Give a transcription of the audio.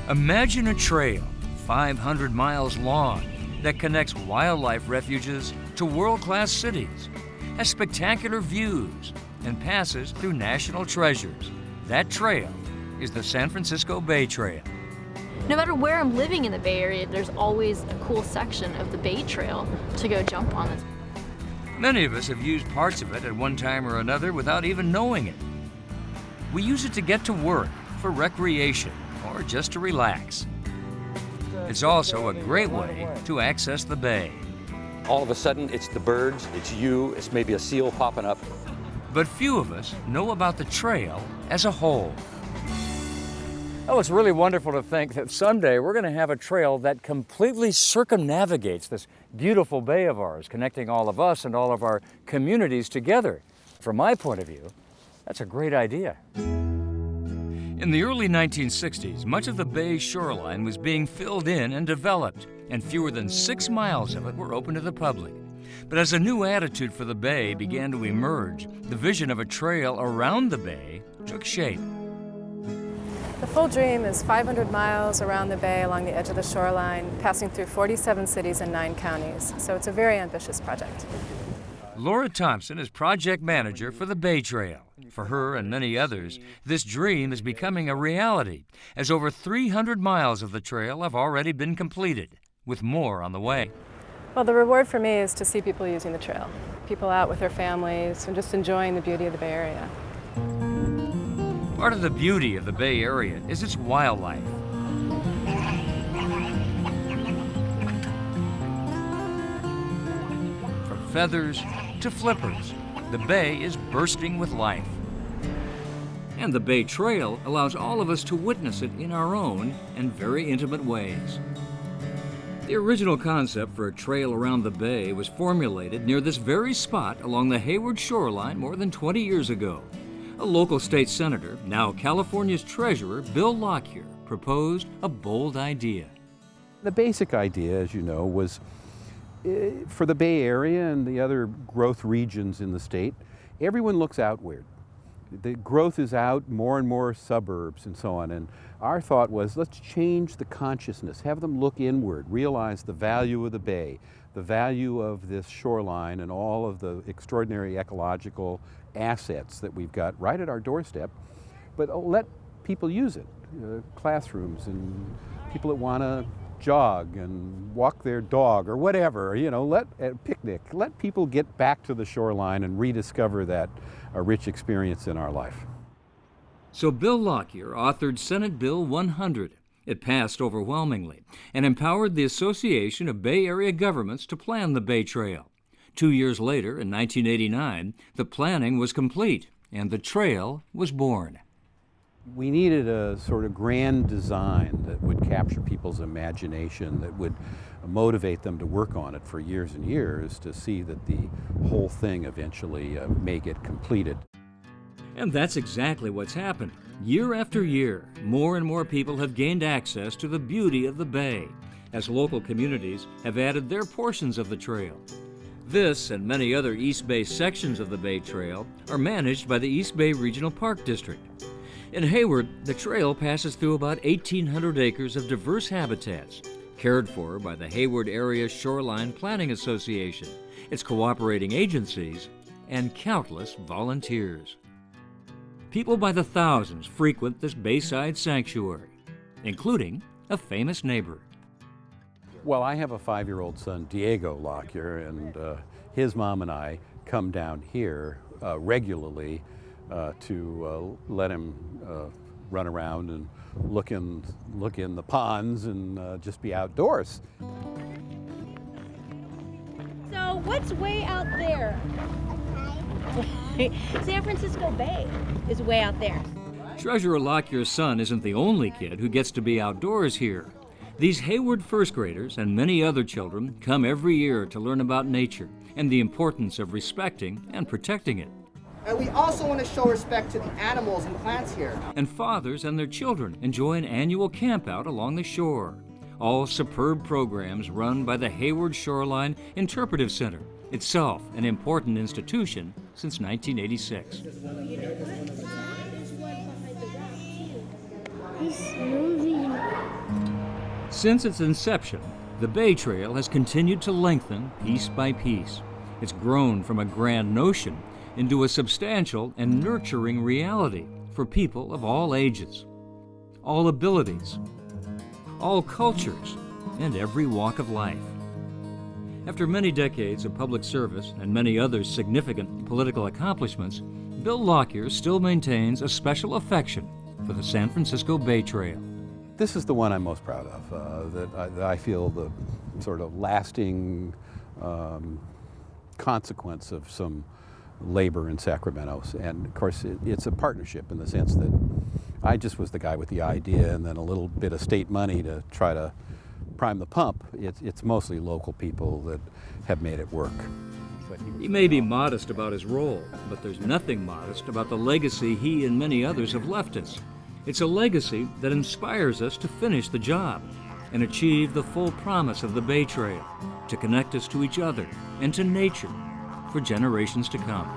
Imagine a trail 500 miles long that connects wildlife refuges to world-class cities, has spectacular views, and passes through national treasures. That trail is the San Francisco Bay Trail. No matter where I'm living in the Bay Area, there's always a cool section of the Bay Trail to go jump on. Many of us have used parts of it at one time or another without even knowing it. We use it to get to work, for recreation, or just to relax. It's also a great way to access the bay. All of a sudden, it's the birds, it's you, it's maybe a seal popping up. But few of us know about the trail as a whole. Oh, it's really wonderful to think that someday we're going to have a trail that completely circumnavigates this beautiful bay of ours, connecting all of us and all of our communities together. From my point of view, that's a great idea. In the early 1960s, much of the bay's shoreline was being filled in and developed, and fewer than 6 miles of it were open to the public. But as a new attitude for the bay began to emerge, the vision of a trail around the bay took shape. The full dream is 500 miles around the bay along the edge of the shoreline, passing through 47 cities and 9 counties. So it's a very ambitious project. Laura Thompson is project manager for the Bay Trail. For her and many others, this dream is becoming a reality, as over 300 miles of the trail have already been completed, with more on the way. Well, the reward for me is to see people using the trail, people out with their families and just enjoying the beauty of the Bay Area. Part of the beauty of the Bay Area is its wildlife. From feathers to flippers, the bay is bursting with life. And the Bay Trail allows all of us to witness it in our own and very intimate ways. The original concept for a trail around the bay was formulated near this very spot along the Hayward shoreline more than 20 years ago. A local state senator, now California's treasurer, Bill Lockyer, proposed a bold idea. The basic idea, as you know, was for the Bay Area and the other growth regions in the state, everyone looks outward. The growth is out, more and more suburbs and so on. And our thought was, let's change the consciousness, have them look inward, realize the value of the bay, the value of this shoreline and all of the extraordinary ecological assets that we've got right at our doorstep, but let people use it. Classrooms and people that want to jog and walk their dog or whatever, let a picnic, let people get back to the shoreline and rediscover that rich experience in our life. So Bill Lockyer authored Senate Bill 100. It passed overwhelmingly and empowered the Association of Bay Area Governments to plan the Bay Trail. 2 years later, in 1989, the planning was complete and the trail was born. We needed a sort of grand design that would capture people's imagination, that would motivate them to work on it for years and years to see that the whole thing eventually may get completed. And that's exactly what's happened. Year after year, more and more people have gained access to the beauty of the bay, as local communities have added their portions of the trail. This and many other East Bay sections of the Bay Trail are managed by the East Bay Regional Park District. In Hayward, the trail passes through about 1,800 acres of diverse habitats, cared for by the Hayward Area Shoreline Planning Association, its cooperating agencies, and countless volunteers. People by the thousands frequent this Bayside sanctuary, including a famous neighbor. Well, I have a 5-year-old son, Diego Lockyer, and his mom and I come down here regularly to let him run around and look in the ponds and just be outdoors. So what's way out there? San Francisco Bay is way out there. Treasurer Lockyer's son isn't the only kid who gets to be outdoors here. These Hayward first graders and many other children come every year to learn about nature and the importance of respecting and protecting it. And we also want to show respect to the animals and plants here. And fathers and their children enjoy an annual campout along the shore. All superb programs run by the Hayward Shoreline Interpretive Center, itself an important institution since 1986. He's moving. Since its inception, the Bay Trail has continued to lengthen piece by piece. It's grown from a grand notion into a substantial and nurturing reality for people of all ages, all abilities, all cultures, and every walk of life. After many decades of public service and many other significant political accomplishments, Bill Lockyer still maintains a special affection for the San Francisco Bay Trail. This is the one I'm most proud of, that I feel the sort of lasting consequence of some labor in Sacramento. And of course, it's a partnership in the sense that I just was the guy with the idea and then a little bit of state money to try to prime the pump. It's mostly local people that have made it work. He may be modest about his role, but there's nothing modest about the legacy he and many others have left us. It's a legacy that inspires us to finish the job and achieve the full promise of the Bay Trail, to connect us to each other and to nature for generations to come.